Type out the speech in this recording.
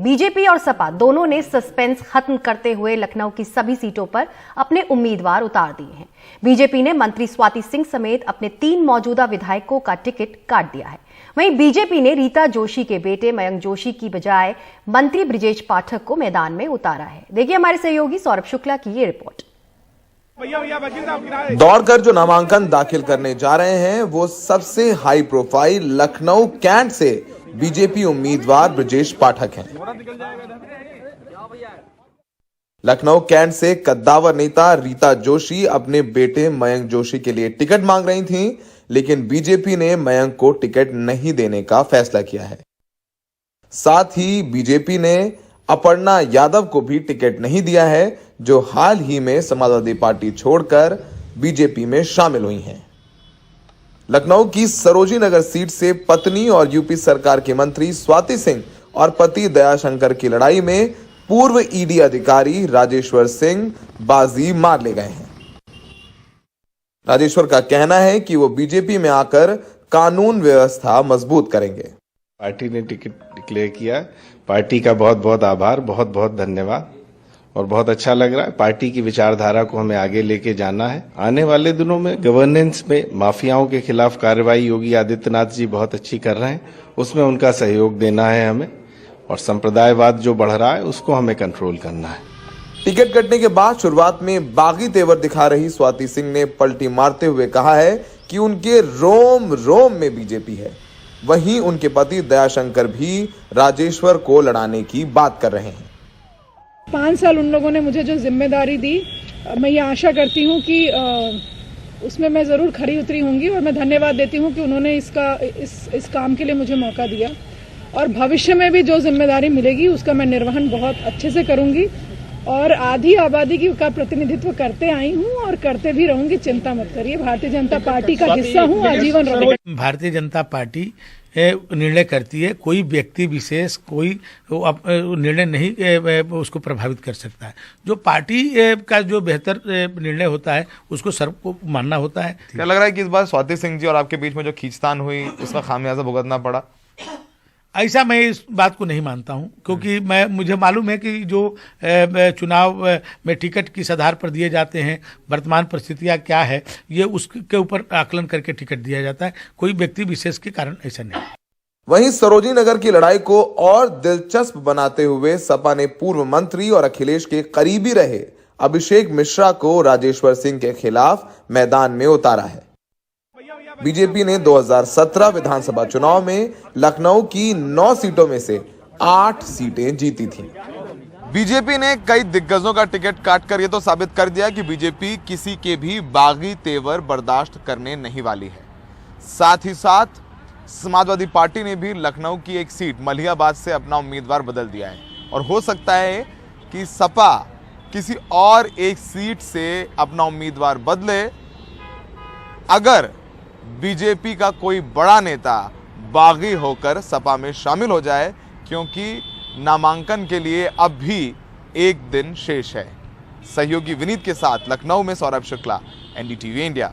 BJP और सपा दोनों ने सस्पेंस खत्म करते हुए लखनऊ की सभी सीटों पर अपने उम्मीदवार उतार दिए हैं। बीजेपी ने मंत्री स्वाति सिंह समेत अपने 3 मौजूदा विधायकों का टिकट काट दिया है। वहीं बीजेपी ने रीता जोशी के बेटे मयंक जोशी की बजाय मंत्री ब्रिजेश पाठक को मैदान में उतारा है। देखिए हमारे सहयोगी सौरभ शुक्ला की ये रिपोर्ट। दौड़कर जो नामांकन दाखिल करने जा रहे हैं वो सबसे हाई प्रोफाइल लखनऊ कैंट से बीजेपी उम्मीदवार ब्रिजेश पाठक हैं। लखनऊ कैंट से कद्दावर नेता रीता जोशी अपने बेटे मयंक जोशी के लिए टिकट मांग रही थीं, लेकिन बीजेपी ने मयंक को टिकट नहीं देने का फैसला किया है। साथ ही बीजेपी ने अपर्णा यादव को भी टिकट नहीं दिया है, जो हाल ही में समाजवादी पार्टी छोड़कर बीजेपी में शामिल हुई हैं। लखनऊ की सरोजी नगर सीट से पत्नी और यूपी सरकार के मंत्री स्वाति सिंह और पति दयाशंकर की लड़ाई में पूर्व ईडी अधिकारी राजेश्वर सिंह बाजी मार ले गए हैं। राजेश्वर का कहना है कि वो बीजेपी में आकर कानून व्यवस्था मजबूत करेंगे। पार्टी ने टिकट डिक्लेयर किया, पार्टी का बहुत बहुत आभार, बहुत बहुत धन्यवाद और बहुत अच्छा लग रहा है। पार्टी की विचारधारा को हमें आगे लेके जाना है। आने वाले दिनों में गवर्नेंस में माफियाओं के खिलाफ कार्रवाई योगी आदित्यनाथ जी बहुत अच्छी कर रहे हैं, उसमें उनका सहयोग देना है हमें, और संप्रदायवाद जो बढ़ रहा है उसको हमें कंट्रोल करना है। टिकट कटने के बाद शुरुआत में बागी तेवर दिखा रही स्वाति सिंह ने पलटी मारते हुए कहा है कि उनके रोम रोम में बीजेपी है। वहीं उनके पति दयाशंकर भी राजेश्वर को लड़ाने की बात कर रहे हैं। 5 साल उन लोगों ने मुझे जो जिम्मेदारी दी, मैं ये आशा करती हूँ कि उसमें मैं ज़रूर खरी उतरी होंगी, और मैं धन्यवाद देती हूँ कि उन्होंने इस काम के लिए मुझे मौका दिया, और भविष्य में भी जो जिम्मेदारी मिलेगी उसका मैं निर्वहन बहुत अच्छे से करूँगी, और आधी आबादी का प्रतिनिधित्व करते आई हूँ और करते भी रहूँगी। चिंता मत करिए, भारतीय जनता पार्टी का हिस्सा हूँ, आजीवन रहूँगी। भारतीय जनता पार्टी निर्णय करती है, कोई व्यक्ति विशेष कोई निर्णय नहीं उसको प्रभावित कर सकता है। जो पार्टी का जो बेहतर निर्णय होता है उसको सर्व को मानना होता है। क्या लग रहा है कि इस बार स्वाति सिंह जी और आपके बीच में जो खींचतान हुई उसका खामियाजा भुगतना पड़ा? ऐसा मैं इस बात को नहीं मानता हूं, क्योंकि मुझे मालूम है कि जो चुनाव में टिकट किस आधार पर दिए जाते हैं, वर्तमान परिस्थितियां क्या है, ये उसके ऊपर आकलन करके टिकट दिया जाता है। कोई व्यक्ति विशेष के कारण ऐसा नहीं। वहीं सरोजी नगर की लड़ाई को और दिलचस्प बनाते हुए सपा ने पूर्व मंत्री और अखिलेश के करीबी रहे अभिषेक मिश्रा को राजेश्वर सिंह के खिलाफ मैदान में उतारा है। बीजेपी ने 2017 विधानसभा चुनाव में लखनऊ की 9 सीटों में से 8 सीटें जीती थीं। बीजेपी ने कई दिग्गजों का टिकट काटकर यह तो साबित कर दिया कि बीजेपी किसी के भी बागी तेवर बर्दाश्त करने नहीं वाली है। साथ ही साथ समाजवादी पार्टी ने भी लखनऊ की एक सीट मलिहाबाद से अपना उम्मीदवार बदल दिया है, और हो सकता है कि सपा किसी और एक सीट से अपना उम्मीदवार बदले अगर बीजेपी का कोई बड़ा नेता बागी होकर सपा में शामिल हो जाए, क्योंकि नामांकन के लिए अब भी एक दिन शेष है। सहयोगी विनीत के साथ लखनऊ में सौरभ शुक्ला, एनडीटीवी इंडिया।